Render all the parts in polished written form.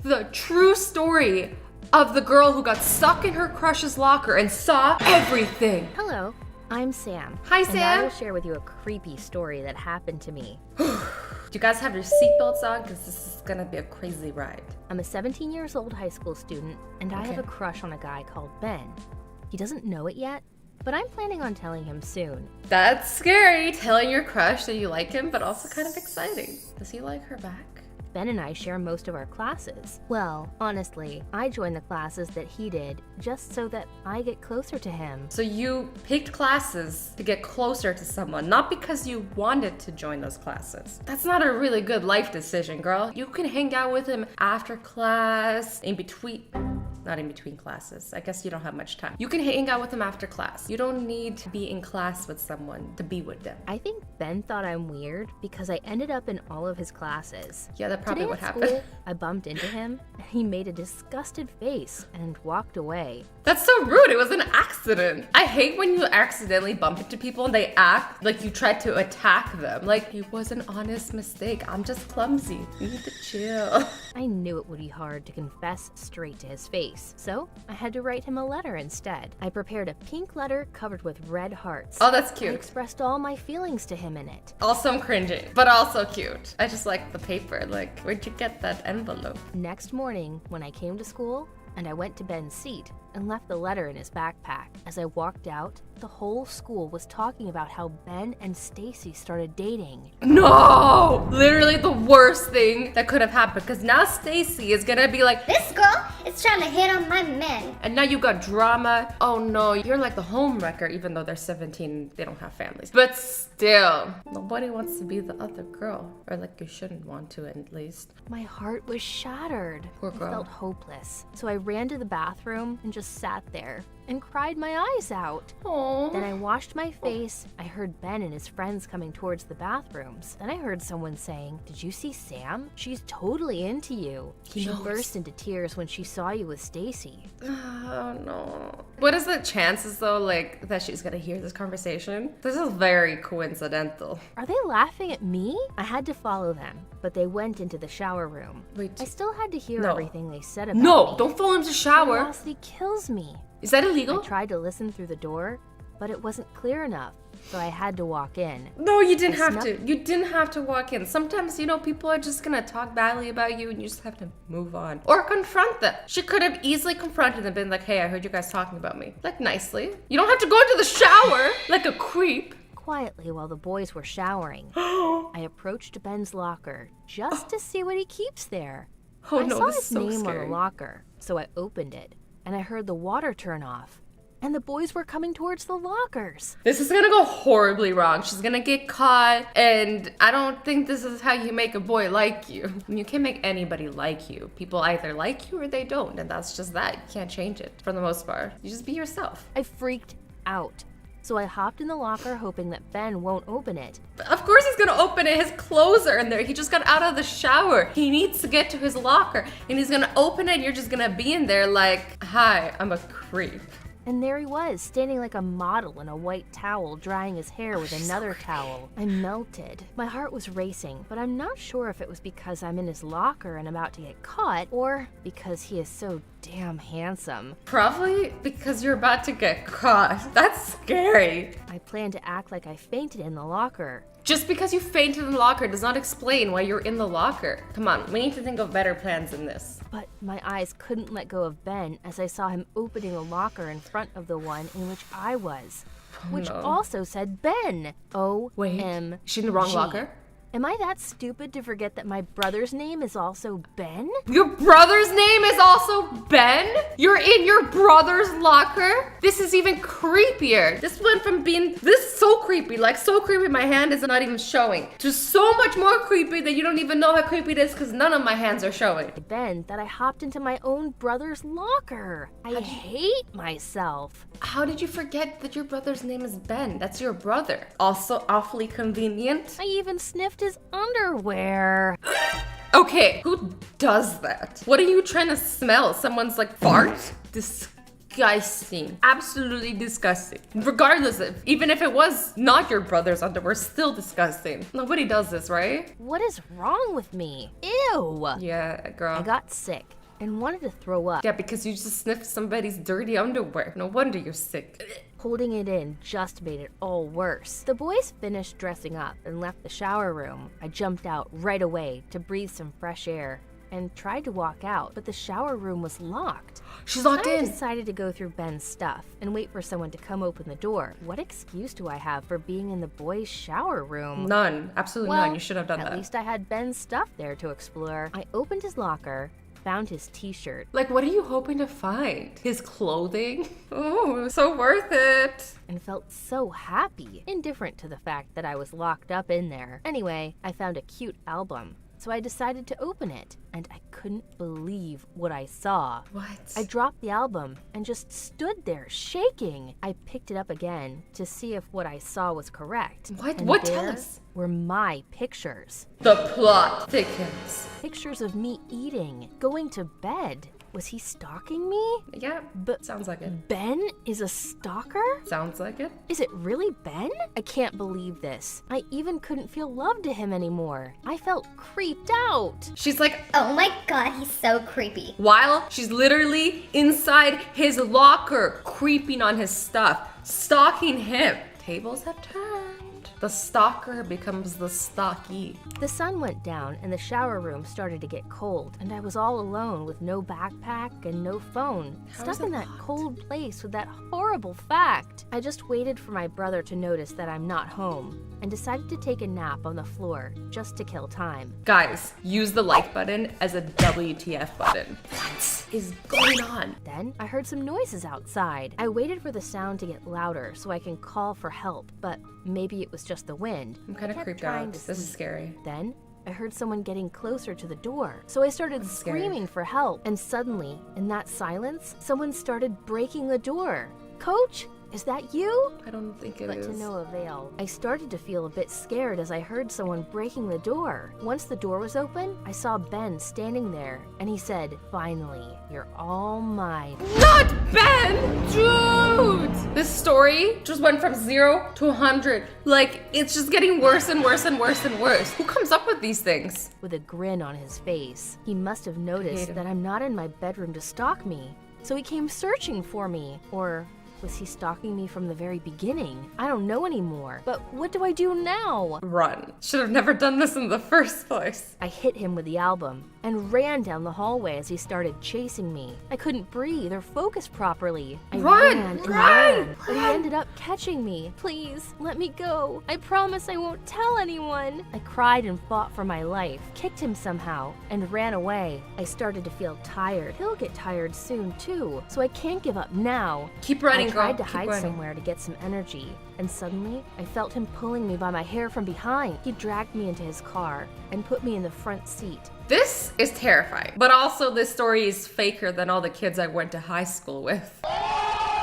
the true story of the girl who got stuck in her crush's locker and saw everything. Hello, I'm Sam. Hi, And I will Sam. share with you a creepy story that happened to me. Do you guys have your seatbelts on? Because this is gonna be a crazy ride. I'm a 17 years old high school student, and I have Okay. a crush on a guy called Ben. He doesn't know it yet, but I'm planning on telling him soon. That's scary, telling your crush that you like him, but also kind of exciting. Does he like her back? Ben and I share most of our classes. Well, honestly, I joined the classes that he did just so that I get closer to him. So you picked classes to get closer to someone, not because you wanted to join those classes. That's not a really good life decision, girl. You can hang out with him after class, not in between classes. I guess you don't have much time. You can hang out with him after class. You don't need to be in class with someone to be with them. I think Ben thought I'm weird because I ended up in all of his classes. Yeah, that probably Today what at happened. school, I bumped into him, and he made a disgusted face and walked away. That's so rude. It was an accident. I hate when you accidentally bump into people and they act like you tried to attack them. Like, it was an honest mistake. I'm just clumsy. You need to chill. I knew it would be hard to confess straight to his face, so I had to write him a letter instead. I prepared a pink letter covered with red hearts. Oh, that's I cute. expressed all my feelings to him in it. Also, I'm cringing, but also cute. I just like the paper. Like, where'd you get that envelope? Next morning, when I came to school, and I went to Ben's seat and left the letter in his backpack. As I walked out, the whole school was talking about how Ben and Stacy started dating. No! Literally the worst thing that could have happened, because now Stacy is gonna be like, This girl is trying to hit on my men. and now you got drama. Oh no, you're like the home wrecker, even though they're 17, they don't have families. But still, nobody wants to be the other girl. Or like you shouldn't want to, at least. My heart was shattered. Poor girl. I felt hopeless. So I ran to the bathroom and just sat there and cried my eyes out. Oh. Then I washed my face. I heard Ben and his friends coming towards the bathrooms. Then I heard someone saying, "Did you see Sam? She's totally into you." He She knows. burst into tears when she saw you with Stacy. Oh no. What is the chances though, like, that she's gonna hear this conversation? This is very coincidental. Are they laughing at me? I had to follow them, but they went into the shower room. Wait. I still had to hear No. everything they said about No, me. don't fall into the shower. Curiosity kills me. Is that I illegal? tried to listen through the door, but it wasn't clear enough, so I had to walk in. No, you didn't I have snuck- to. You didn't have to walk in. Sometimes, people are just gonna talk badly about you and you just have to move on. Or confront them. She could have easily confronted them and been like, hey, I heard you guys talking about me. Like, nicely. You don't have to go into the shower like a creep. Quietly while the boys were showering, I approached Ben's locker just to see what he keeps there. Oh I no, saw this his is so name on scary. the locker, so I opened it, and I heard the water turn off. And the boys were coming towards the lockers. This is gonna go horribly wrong. She's gonna get caught, and I don't think this is how you make a boy like you. You can't make anybody like you. People either like you or they don't, and that's just that. You can't change it for the most part. You just be yourself. I freaked out. So I hopped in the locker hoping that Ben won't open it. Of course he's gonna open it. His clothes are in there. He just got out of the shower. He needs to get to his locker, and he's gonna open it, and you're just gonna be in there like, hi, I'm a creep. And there he was, standing like a model in a white towel, drying his hair with another towel. I melted. My heart was racing, but I'm not sure if it was because I'm in his locker and about to get caught, or because he is so damn handsome. Probably because you're about to get caught. That's scary. I planned to act like I fainted in the locker. Just because you fainted in the locker does not explain why you're in the locker. Come on, we need to think of better plans than this. But my eyes couldn't let go of Ben as I saw him opening a locker in front of the one in which I was, which no. also said Ben. Wait, O-M-G. is she in the wrong locker? Am I that stupid to forget that my brother's name is also Ben? Your brother's name is also Ben? You're in your brother's locker? This is even creepier. This went from being so creepy, like so creepy my hand is not even showing, to so much more creepy that you don't even know how creepy it is because none of my hands are showing. Ben, that I hopped into my own brother's locker. I hate myself. How did you forget that your brother's name is Ben? That's your brother. Also awfully convenient. I even sniffed his underwear. Okay, who does that? What are you trying to smell? Someone's like fart? Disgusting. Absolutely disgusting. Regardless of, even if it was not your brother's underwear, still disgusting. Nobody does this, right? What is wrong with me? Ew. Yeah, girl. I got sick, and wanted to throw up. Yeah, because you just sniffed somebody's dirty underwear. No wonder you're sick. Holding it in just made it all worse. The boys finished dressing up and left the shower room. I jumped out right away to breathe some fresh air and tried to walk out, but the shower room was locked. She's locked I in. decided to go through Ben's stuff and wait for someone to come open the door. What excuse do I have for being in the boys' shower room? None. Absolutely Well, none. You should have done at that. least I had Ben's stuff there to explore. I opened his locker, found his t-shirt, Like, what are you hoping to find? His clothing? Oh, so worth it. and felt so happy, indifferent to the fact that I was locked up in there. Anyway, I found a cute album, so I decided to open it, and I couldn't believe what I saw. What? I dropped the album and just stood there shaking. I picked it up again to see if what I saw was correct. What? And What? Tell there us. were my pictures. The plot thickens. Pictures of me eating, going to bed. Was he stalking me? Yeah, But sounds like it. Ben is a stalker? Sounds like it. Is it really Ben? I can't believe this. I even couldn't feel love to him anymore. I felt creeped out. She's like, Oh my god, he's so creepy. while she's literally inside his locker, creeping on his stuff, stalking him. Tables have turned. The stalker becomes the stalky. The sun went down and the shower room started to get cold, and I was all alone with no backpack and no phone, How stuck is in it that locked? cold place with that horrible fact. I just waited for my brother to notice that I'm not home and decided to take a nap on the floor just to kill time. Guys, use the like button as a WTF button. What is going on? Then I heard some noises outside. I waited for the sound to get louder so I can call for help, but maybe it was just the wind. I'm kind I of kept creeped trying out. to This is sleep. scary. Then I heard someone getting closer to the door. So I started scared. screaming for help. And suddenly, in that silence, someone started breaking the door. Coach, is that you? I don't think it But is. to no avail. I started to feel a bit scared as I heard someone breaking the door. Once the door was open, I saw Ben standing there, and he said, "Finally, you're all mine." Not Ben! Dude! This story just went from 0 to 100. Like, it's just getting worse and worse and worse and worse. Who comes up with these things? With a grin on his face. He must have noticed him. that I'm not in my bedroom to stalk me, so he came searching for me. Or was he stalking me from the very beginning? I don't know anymore. But what do I do now? Run. Should have never done this in the first place. I hit him with the album and ran down the hallway as he started chasing me. I couldn't breathe or focus properly. I Run! ran and Run! ran, but he ended up catching me. Please, let me go. I promise I won't tell anyone. I cried and fought for my life, kicked him somehow, and ran away. I started to feel tired. He'll get tired soon too, so I can't give up now. Keep running, I tried girl. to Keep hide running. somewhere to get some energy, and suddenly I felt him pulling me by my hair from behind. He dragged me into his car and put me in the front seat. This is terrifying. But also, this story is faker than all the kids I went to high school with.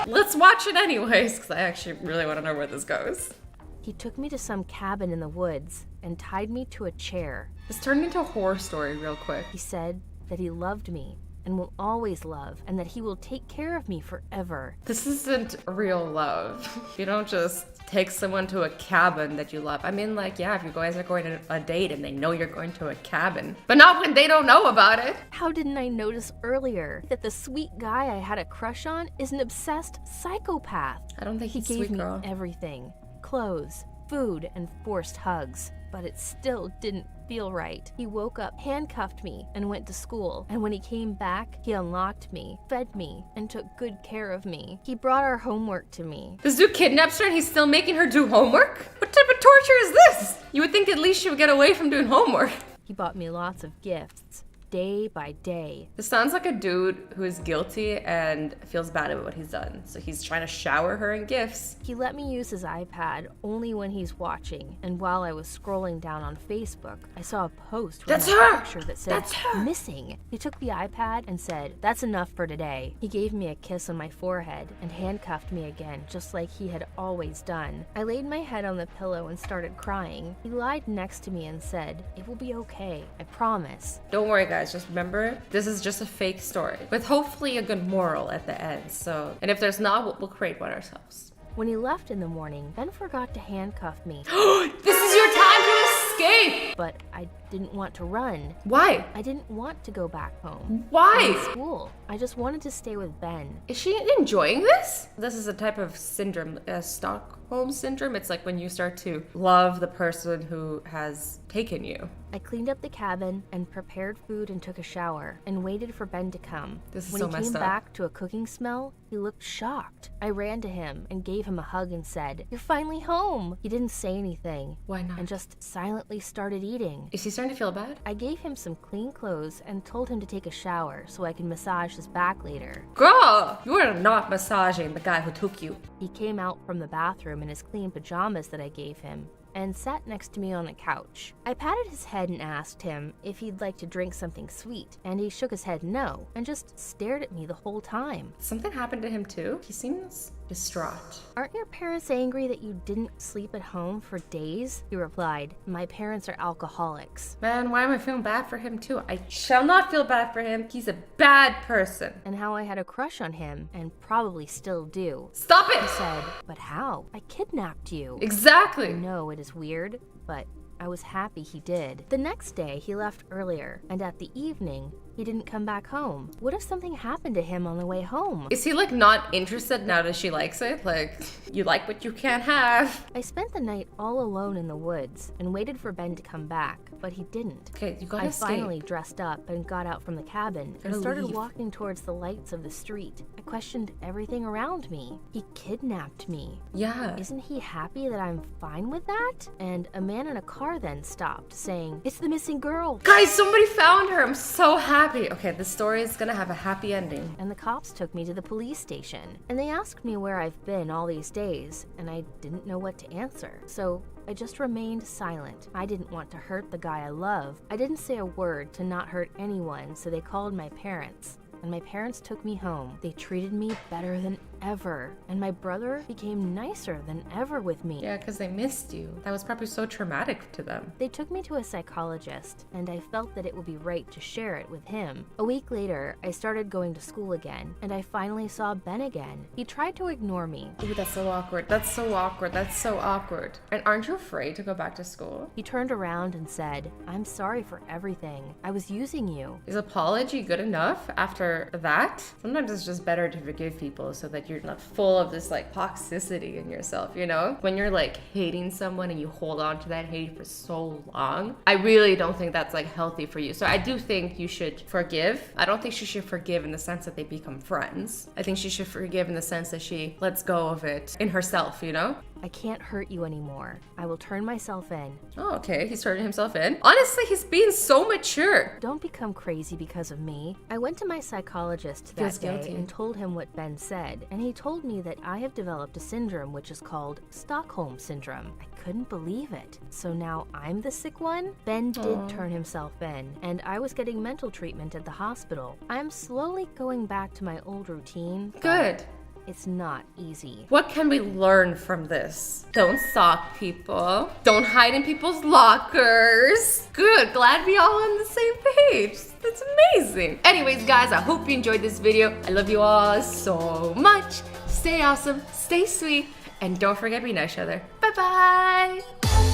Let's watch it anyways, because I actually really want to know where this goes. He took me to some cabin in the woods and tied me to a chair. This turned into a horror story real quick. He said that he loved me and will always love, and that he will take care of me forever. This isn't real love. You don't just take someone to a cabin that you love. I mean, like, yeah, if you guys are going on a date and they know you're going to a cabin, but not when they don't know about it. How didn't I notice earlier that the sweet guy I had a crush on is an obsessed psychopath? I don't think He he's gave sweet, me girl. everything: clothes, food, and forced hugs. But it still didn't feel right. He woke up, handcuffed me, and went to school. And when he came back, he unlocked me, fed me, and took good care of me. He brought our homework to me. This dude kidnaps her and he's still making her do homework? What type of torture is this? You would think at least she would get away from doing homework. He bought me lots of gifts, day by day. This sounds like a dude who is guilty and feels bad about what he's done. So he's trying to shower her in gifts. He let me use his iPad only when he's watching, and while I was scrolling down on Facebook, I saw a post with That's my her! picture that said That's her! missing. He took the iPad and said, "That's enough for today." He gave me a kiss on my forehead and handcuffed me again, just like he had always done. I laid my head on the pillow and started crying. He lied next to me and said, "It will be okay, I promise." Don't worry, guys. Just remember, this is just a fake story with hopefully a good moral at the end. So, and if there's not, we'll create one ourselves. When he left in the morning, Ben forgot to handcuff me, This is your time to escape! but I didn't want to run. Why? I didn't want to go back home. Why? School. I just wanted to stay with Ben. Is she enjoying this? This is a type of syndrome, Stockholm syndrome. It's like when you start to love the person who has taken you. I cleaned up the cabin and prepared food and took a shower and waited for Ben to come. This is when so he messed came up. back to a cooking smell, he looked shocked. I ran to him and gave him a hug and said, "You're finally home." He didn't say anything Why not? and just silently started eating. Is he starting to feel bad? I gave him some clean clothes and told him to take a shower so I can massage his back later. Girl, you are not massaging the guy who took you. He came out from the bathroom in his clean pajamas that I gave him and sat next to me on the couch. I patted his head and asked him if he'd like to drink something sweet, and he shook his head no and just stared at me the whole time. Something happened to him too. He seems distraught. "Aren't your parents angry that you didn't sleep at home for days?" He replied, "My parents are alcoholics." Man, why am I feeling bad for him too? I shall not feel bad for him. He's a bad person. And how I had a crush on him, and probably still do. Stop He it! said, "But how? I kidnapped you." Exactly. No, it is weird, but I was happy he did. The next day, he left earlier, and at the evening, he didn't come back home. What if something happened to him on the way home? Is he like not interested now that she likes it? Like, you like what you can't have. I spent the night all alone in the woods and waited for Ben to come back, but he didn't. Okay, you gotta I escape. finally dressed up and got out from the cabin and Gotta started leave. walking towards the lights of the street. I questioned everything around me. He kidnapped me. Yeah. Isn't he happy that I'm fine with that? And a man in a car then stopped, saying, "It's the missing girl." Guys, somebody found her. I'm so happy. Okay, this story is gonna have a happy ending. And the cops took me to the police station. And they asked me where I've been all these days, and I didn't know what to answer. So I just remained silent. I didn't want to hurt the guy I love. I didn't say a word to not hurt anyone, so they called my parents. And my parents took me home. They treated me better than ever. And my brother became nicer than ever with me. Yeah, because they missed you. That was probably so traumatic to them. They took me to a psychologist, and I felt that it would be right to share it with him. A week later, I started going to school again, and I finally saw Ben again. He tried to ignore me. Ooh, that's so awkward. That's so awkward. That's so awkward. And aren't you afraid to go back to school? He turned around and said, "I'm sorry for everything. I was using you." Is apology good enough after that? Sometimes it's just better to forgive people so that you're not full of this like toxicity in yourself, you know? When you're like hating someone and you hold on to that hate for so long, I really don't think that's like healthy for you. So I do think you should forgive. I don't think she should forgive in the sense that they become friends. I think she should forgive in the sense that she lets go of it in herself, you know? "I can't hurt you anymore. I will turn myself in. Oh, okay. He's turning himself in. Honestly, he's being so mature. Don't become crazy because of me." I went to my psychologist that Feels day guilty. and told him what Ben said, and he told me that I have developed a syndrome which is called Stockholm Syndrome. I couldn't believe it. So now I'm the sick one? Ben did turn himself in, and I was getting mental treatment at the hospital. I'm slowly going back to my old routine. but Good. It's not easy. What can we learn from this? Don't stalk people. Don't hide in people's lockers. Good, glad we all on the same page. That's amazing. Anyways, guys, I hope you enjoyed this video. I love you all so much. Stay awesome, stay sweet, and don't forget to be nice to each other. Bye-bye.